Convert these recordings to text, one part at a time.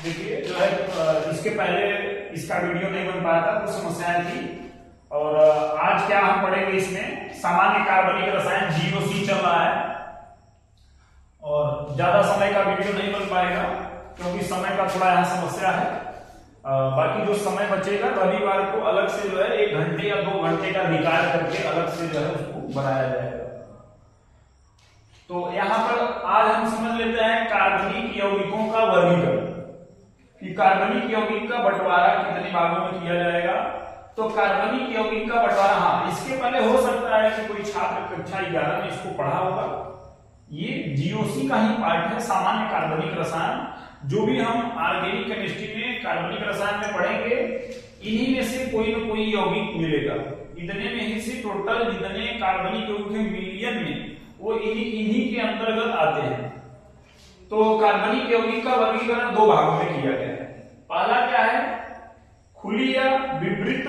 देखिए जो है इसके पहले इसका वीडियो नहीं बन पाया था, कुछ समस्याएं थी। और आज क्या हम पढ़ेंगे, इसमें सामान्य कार्बनिक रसायन GOC चल रहा है और ज्यादा समय का वीडियो नहीं बन पाएगा क्योंकि समय का थोड़ा यहाँ समस्या है। बाकी जो समय बचेगा रविवार को अलग से जो है 1 घंटे या 2 घंटे का निकाल करके अलग से जो है उसको बनाया जाएगा। तो यहाँ पर आज हम समझ लेते हैं कार्बनिक यौगिकों का वर्गीकरण, कि कार्बनिक यौगिक का बंटवारा कितने भागों में किया जाएगा। तो कार्बनिक यौगिक का बंटवारा, हाँ इसके पहले हो सकता है कि कोई छात्र कक्षा 11 में इसको पढ़ा होगा। ये GOC का ही पार्ट है, सामान्य कार्बनिक रसायन। जो भी हम ऑर्गेनिक केमिस्ट्री में कार्बनिक रसायन में पढ़ेंगे, इन्हीं में से कोई ना कोई यौगिक मिलेगा। इतने में ही से टोटल जितने कार्बनिक यौगिक हैं मिलियन में, वो इन्हीं के अंतर्गत आते हैं। तो कार्बनिक यौगिक का वर्गीकरण 2 भागों में किया गया है। पहला क्या है, खुली या विपरीत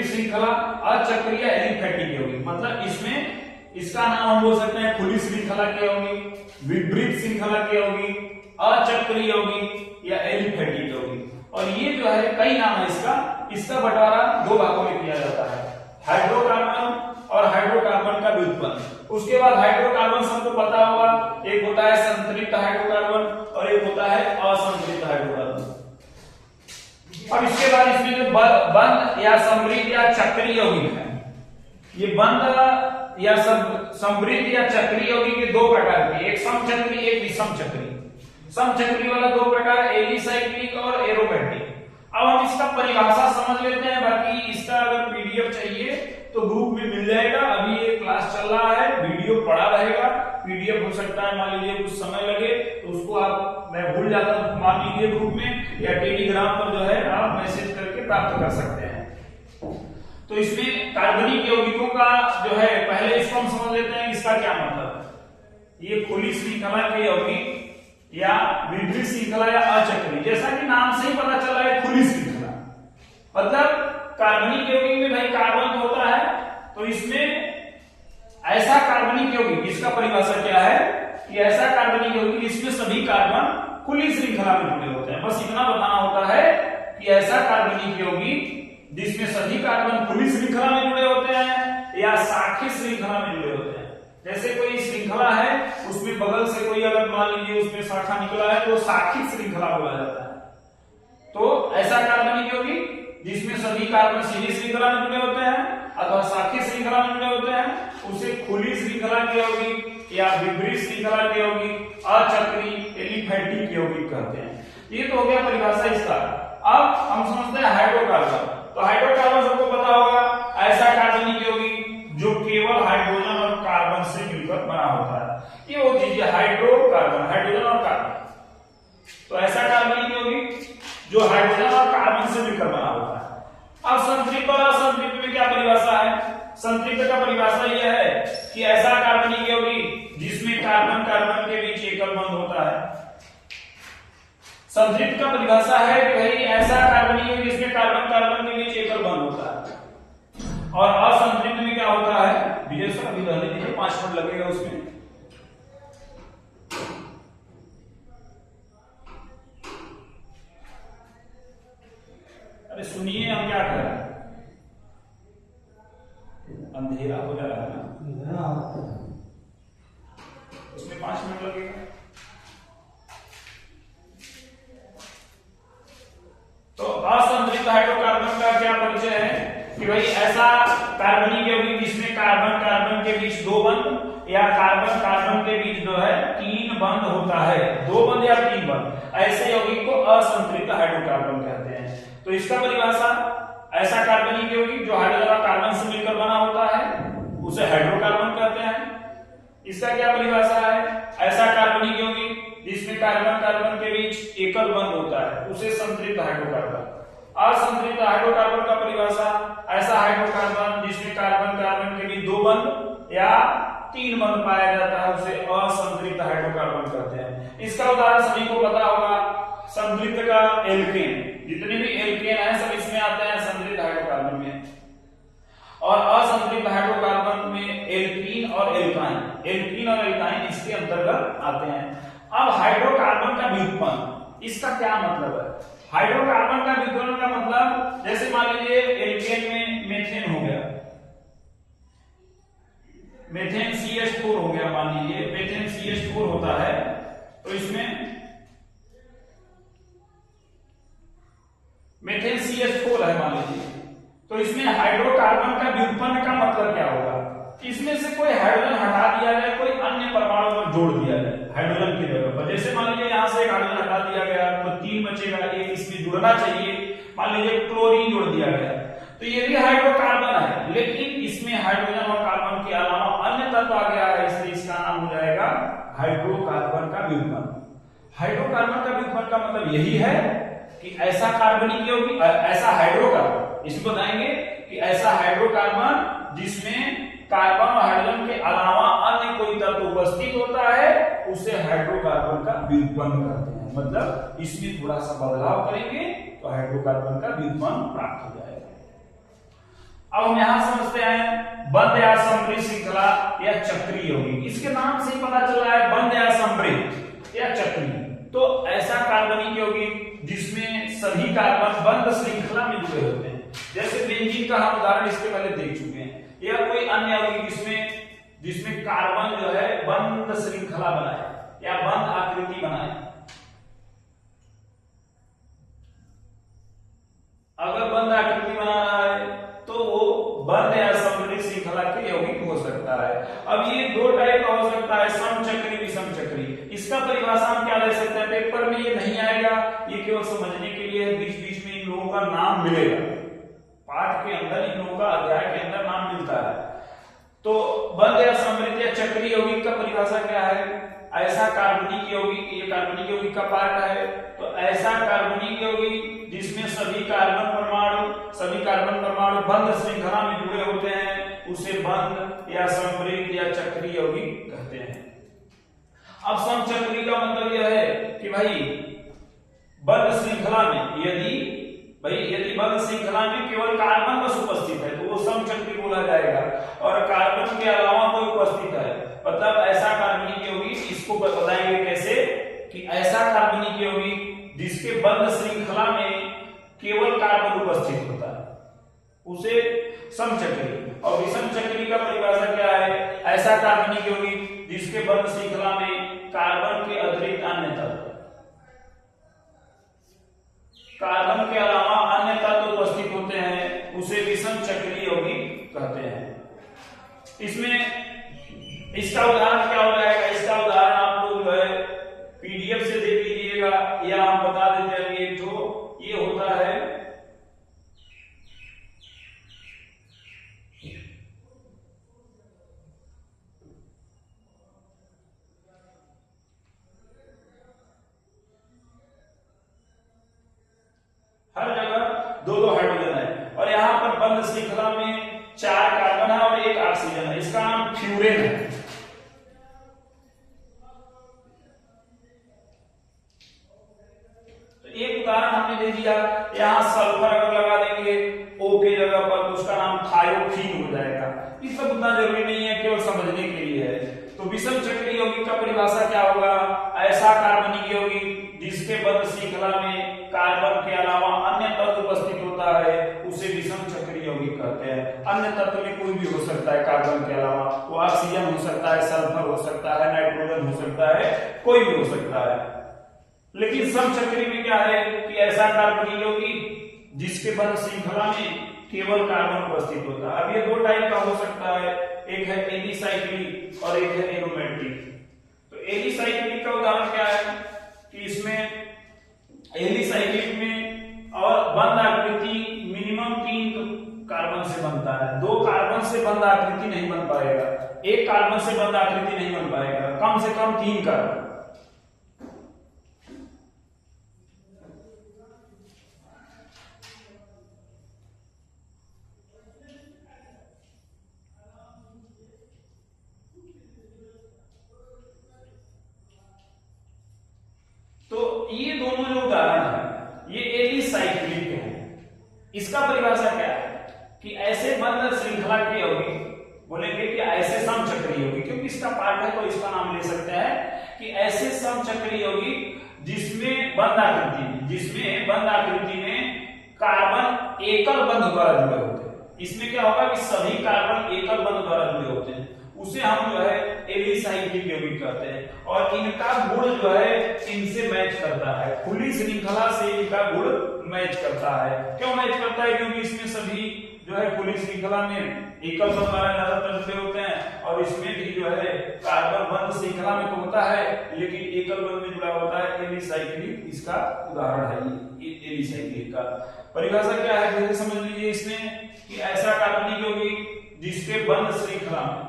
श्रृंखला अचक्रीय एलिफेटिक यौगिक। मतलब इसमें इसका नाम हम बोल सकते हैं खुली श्रृंखला के यौगिक, विपरीत श्रृंखला के यौगिक, अचक्रीय यौगिक या एलिफेटिक यौगिक। और ये जो है कई नाम है इसका बंटवारा 2 भागों में किया जाता है, हाइड्रोकार्बन और हाइड्रोकार्बन का व्युत्पन्न। उसके बाद हाइड्रोकार्बन सबको पता होगा, एक होता है संतृप्त हाइड्रोकार्बन और एक होता है असंतृप्त हाइड्रोकार्बन। अब इसके बाद इसमें जो बंध या समृद्ध या चक्रीय यौगिक है, ये बंध या समृद्ध या चक्रीय यौगिक के 2 प्रकार के, एक समचक्री एक विषम चक्री। समचक्री वाला 2 प्रकार, एलिसाइक्लिक और एरोमेटिक। अब हम इसका परिभाषा समझ लेते हैं, बाकी इसका अगर PDF चाहिए तो ग्रुप में मिल जाएगा। अभी ये क्लास चल रहा है, वीडियो पड़ा रहेगा, PDF हो सकता है मान लीजिए कुछ समय लगे तो उसको मैं भूल जाता हूं, मान लीजिए ग्रुप में या टेलीग्राम पर जो है आप मैसेज करके प्राप्त कर सकते हैं। तो इसमें कार्बनिक यौगिकों का जो है, पहले इसको हम समझ लेते हैं इसका क्या मतलब है। ये खुली श्रृंखला के यौगिक या विपरीत श्रृंखला या अचक्रीय, जैसा कि नाम से ही पता चला है खुली श्रृंखला, मतलब कार्बनिक यौगिक में भाई कार्बन होता है, तो इसमें ऐसा कार्बनिक यौगिक, इसका परिभाषा क्या है कि ऐसा कार्बनिक यौगिक जिसमें सभी कार्बन खुली श्रृंखला में जुड़े होते हैं। बस इतना बताना होता है कि ऐसा कार्बनिक यौगिक जिसमें सभी कार्बन खुली श्रृंखला में जुड़े होते हैं या शाखी श्रृंखला में जुड़े होते हैं। जैसे कोई श्रृंखला है, उसमें बगल से कोई अगर मान लीजिए उसमें शाखा निकला है तो शाखी श्रृंखला बोला जाता है। तो ऐसा कार्बनिक यौगिक जिसमें सभी कार्बन सीधी श्रृंखला में जुड़े होते हैं अथवा शाखी श्रृंखला में जुड़े होते हैं, उसे खुली श्रृंखला के यौगिक या विपरीत श्रृंखला के यौगिक, अचक्रीय एलिफेटिक यौगिक कहते हैं। ये तो हो गया परिभाषा इसका। अब हम समझते हैं हाइड्रोकार्बन। तो हाइड्रोकार्बन सबको पता होगा, ऐसा कार्बनिक यौगिक जो केवल हाइड्रोजन और कार्बन से मिलकर बना होता है। ये वो चीज है हाइड्रोकार्बन, हाइड्रोजन और कार्बन। तो ऐसा कार्बनिक यौगिक जो हाइड्रोजन और कार्बन से मिलकर बना होता है। अब संतृप्त और असंतृप्त में क्या परिभाषा है? संतृप्त का परिभाषा यह है कि ऐसा कार्बनिक यौगिक जिसमें कार्बन कार्बन के बीच एकल बंध होता है। संतृप्त का परिभाषा है कि भाई ऐसा कार्बनिक यौगिक जिसमें कार्बन कार्बन के बीच एकल बंध होता है। और असंतृप्त में क्या होता है, विजय सर अभी रहने दीजिए, 5 मिनट लगेगा उसमें। अरे सुनिए, हम क्या कर रहे हैं, अंधेरा हो जा रहा है ना, उसमें 5 मिनट लगेगा। तो असंतृप्त हाइड्रोकार्बन का क्या परिचय है कि भाई ऐसा कार्बनिक यौगिक जिसमें कार्बन कार्बन के बीच 2 बंध या कार्बन कार्बन के बीच जो है 3 बंध होता है, 2 बंध या 3 बंध, ऐसे यौगिक को असंतृप्त हाइड्रोकार्बन कहते हैं। तो इसका परिभाषा, ऐसा कार्बनिक यौगिक जो हाइड्रोजन और कार्बन से मिलकर बना होता है उसे हाइड्रोकार्बन कहते हैं। इसका क्या परिभाषा है, ऐसा कार्बनिक यौगिक जिसमें कार्बन कार्बन के बीच एकल बंध होता है उसे संतृप्त हाइड्रोकार्बन। असंतृप्त हाइड्रोकार्बन का परिभाषा, ऐसा हाइड्रोकार्बन जिसमें कार्बन कार्बन के बीच 2 बंध या 3 बंध पाया जाता है उसे असंतृप्त हाइड्रोकार्बन कहते हैं। इसका उदाहरण सभी को पता होगा, संतृप्त का एल्केन, जितने भी एल्केन हैं सब इसमें आते हैं संतृप्त हाइड्रोकार्बन में। और असंतृप्त हाइड्रोकार्बन में एल्कीन और एल्काइन इसके अंतर्गत आते हैं। अब हाइड्रोकार्बन का व्युत्पन्न, इसका क्या मतलब है? हाइड्रोकार्बन का व्युत्पन्न का मतलब, जैसे मान लीजिए एल्केन में मेथेन हो गया, मेथेन CH4 हो गया, मान लीजिए मेथेन CH4 होता है, तो इसमें मेथेन CH4 है मान लीजिए, तो इसमें हाइड्रोकार्बन का व्युत्पन्न का मतलब क्या होगा? इसमें से कोई हाइड्रोजन हटा दिया जाए, कोई अन्य परमाणु पर जोड़ दिया जाए हाइड्रोजन की जगह पर। जैसे मान लीजिए यहां से एक हाइड्रोजन हटा दिया गया तो 3 बचेगा, एक इसमें जुड़ना चाहिए, मान लीजिए क्लोरीन जोड़ दिया गया, तो ये भी हाइड्रोकार्बन है, लेकिन इसमें हाइड्रोजन और कार्बन के अलावा अन्य तत्व आ गया है, इसलिए इसका नाम हो जाएगा हाइड्रोकार्बन का व्युत्पन्न। हाइड्रोकार्बन का व्युत्पन्न का मतलब यही है कि ऐसा कार्बनिक यौगिक, ऐसा हाइड्रोकार्बन, इसको बताएंगे कि ऐसा हाइड्रोकार्बन जिसमें कार्बन और हाइड्रोजन के अलावा अन्य कोई तत्व उपस्थित होता है, उसे हाइड्रोकार्बन का व्युत्पन्न कहते हैं। मतलब इसमें थोड़ा सा बदलाव करेंगे तो हाइड्रोकार्बन का व्युत्पन्न प्राप्त हो जाएगा। अब हम यहां समझते हैं बंध या समृद्ध श्रृंखला या चक्रीय यौगिक। इसके नाम से ही पता चला है बंध या समृद्ध या चक्रीय। तो ऐसा कार्बनिक यौगिक जिसमें सभी कार्बन बंध श्रृंखला में जुड़े होते हैं, जैसे बेंजीन का हम उदाहरण इसके पहले देख चुके हैं, या कोई अन्य यौगिक जिसमें कार्बन जो है बंध श्रृंखला बनाए या बंध आकृति बनाए। अगर बंध आकृति बना रहा है तो वो बंध या समृद्ध श्रृंखला के यौगिक हो सकता है। अब ये दो टाइप का हो सकता है, समचक्री विषम चक्री। इसका परिभाषा हम क्या ले सकते हैं? पेपर में ये नहीं आएगा, ये केवल समझने के लिए है, बीच बीच में इन लोगों का नाम मिलेगा, पाठ के अंदर इन लोगों का अध्याय के अंदर नाम मिलता है। तो बंध या समृद्ध या चक्रीय यौगिक का परिभाषा क्या है? ऐसा कार्बनिक यौगिक, ये कार्बनिक यौगिक का पार्ट है, तो ऐसा कार्बनिक यौगिक जिसमें सभी कार्बन परमाणु बंध श्रृंखला में जुड़े होते हैं, उसे बंध या समृद्ध या चक्रीय यौगिक कहते हैं। अब समचक्री का मतलब यह है कि भाई बंध श्रृंखला में यदि बंध श्रृंखला में केवल कार्बन बस उपस्थित है तो वो समचक्री बोला जाएगा, और कार्बन के अलावा कोई उपस्थित है, मतलब ऐसा कार्बनिक यौगिक, इसको बताएंगे कैसे कि ऐसा कार्बनिक यौगिक जिसके बंध श्रृंखला में केवल कार्बन उपस्थित होता है, उसे समचक्री। और विषम चक्री का परिभाषा क्या है? ऐसा कार्बनिक यौगिक जिसके बंध श्रृंखला में कार्बन के अतिरिक्त अन्य तत्व, कार्बन के अलावा अन्य तत्व उपस्थित होते हैं, उसे विषम चक्रीय यौगिक कहते हैं। इसमें इसका उदाहरण क्या हो जाएगा? इसका उदाहरण आप लोग जो है पीडीएफ से देख लीजिएगा, या हम बता देते हैं कि जो ये होता है हर जगह दो हाइड्रोजन है, और यहाँ पर बंध श्रृंखला में 4 कार्बन है और 1 ऑक्सीजन है, इसका नाम फ्यूरेन है। तो एक उदाहरण हमने दे दिया, यहाँ सल्फर अगर लगा देंगे O के जगह पर तो उसका नाम थायोफीन हो जाएगा। ये सब उतना जरूरी नहीं है, केवल समझने के लिए है। तो विषम चक्रीय यौगिक का परिभाषा क्या होगा? ऐसा कार्बनिक यौगिक जिसके बंध श्रृंखला में कार्बन के अलावा अन्य तत्व उपस्थित होता है, उसे विषम चक्रीय यौगिक कहते हैं। अन्य तत्व में कोई भी हो सकता है कार्बन के अलावा, वो ऑक्सीजन हो सकता है, सल्फर हो सकता है, नाइट्रोजन हो सकता है, कोई भी हो सकता है। लेकिन समचक्री में क्या है कि ऐसा कार्बनिक यौगिक जिसके बंध श्रृंखला में केवल कार्बन उपस्थित होता है। अब ये दो टाइप का हो सकता है, एक है एलिसाइक्लिक और एक है एरोमेटिक। तो एलिसाइक्लिक का उदाहरण क्या है कि इसमें एलिसाइक्लिक में और बंध आकृति मिनिमम 3 कार्बन से बनता है, 2 कार्बन से बंध आकृति नहीं बन पाएगा, 1 कार्बन से बंध आकृति नहीं बन पाएगा, कम से कम 3 कार्बन। तो ये दोनों जो उदाहरण है ये एलिसाइक्लिक है। इसका परिभाषा क्या है कि ऐसे बंध श्रृंखला के यौगिक, बोलेंगे कि ऐसे समचक्रीय यौगिक, क्योंकि इसका पार्ट है तो इसका नाम ले सकते हैं कि ऐसे समचक्रीय यौगिक जिसमें बंध आकृति में कार्बन एकल बंध द्वारा जुड़े होते हैं। इसमें क्या होगा कि सभी कार्बन एकल बंध द्वारा जुड़े होते हैं, उसे हम जो है एलिसाइक्लिक यौगिक कहते हैं। और इनका गुण जो है इनसे मैच करता है, खुली श्रृंखला से इनका गुण मैच करता है। क्यों मैच करता है? क्योंकि इसमें सभी जो है खुली श्रृंखला में एकल बंध द्वारा ज्यादातर जुड़े होते हैं, और इसमें भी जो है कार्बन बंध श्रृंखला में तो होता है लेकिन एकल बंध में जुड़ा होता है। एलिसाइक्लिक इसका उदाहरण है। एलिसाइक्लिक का परिभाषा क्या है जैसे समझ लीजिए इसमें कि ऐसा कार्बनिक यौगिक जिसके बंध श्रृंखला में,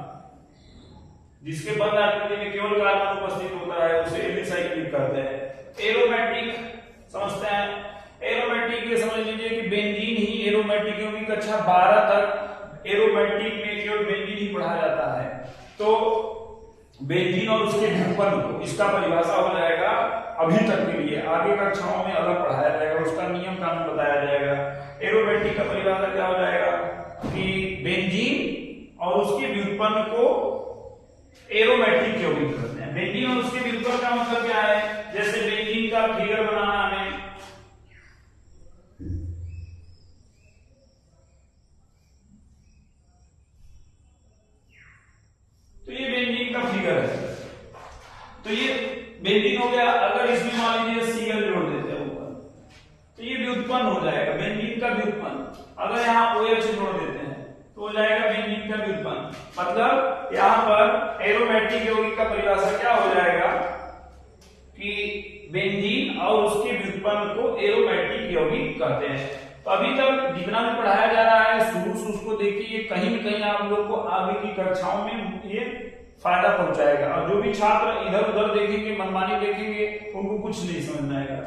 जिसके बंध आकृति में केवल कार्बन उपस्थित होता है उसे एलिसाइक्लिक कहते हैं। एरोमेटिक समझते हैं। एरोमेटिक ये समझ लीजिए कि बेंजीन ही एरोमेटिक यौगिक कक्षा 12 तक एरोमेटिक में केवल बेंजीन ही पढ़ा जाता है। तो बेंजीन और उसके व्युत्पन्न को इसका परिभाषा हो जाएगा अभी तक के लिए, आगे कक्षाओं में अलग पढ़ाया जाएगा, उसका नियम कानून बताया जाएगा। एरोमेटिक का परिभाषा क्या हो जाएगा कि बेंजीन और उसके व्युत्पन्न को एरोमेटिक यौगिक कहते हैं। बेंजीन और उसके व्युत्पन्न का मतलब क्या है? जैसे बेंजीन का फिगर बनाना हमें, तो ये बेंजीन का फिगर है, तो ये बेंजीन हो गया। अगर इसमें मान लीजिए Cl जोड़ देते हैं ऊपर तो ये व्युत्पन्न हो जाएगा बेंजीन का व्युत्पन्न। अगर यहाँ OH जोड़ देते हैं तो हो जाएगा बेंजीन का व्युत्पन्न। मतलब यहाँ पर एरोमेटिक यौगिक का परिभाषा क्या हो जाएगा कि बेंजीन और उसके व्युत्पन्न को एरोमेटिक यौगिक कहते हैं। तो अभी तक जितना भी पढ़ाया जा रहा है शुरू से उसको देखिए, कहीं न कहीं आप लोग को आगे की कक्षाओं में ये फायदा पहुंचाएगा। और जो भी छात्र इधर उधर देखेंगे, मनमानी देखेंगे, उनको कुछ नहीं समझ में आएगा।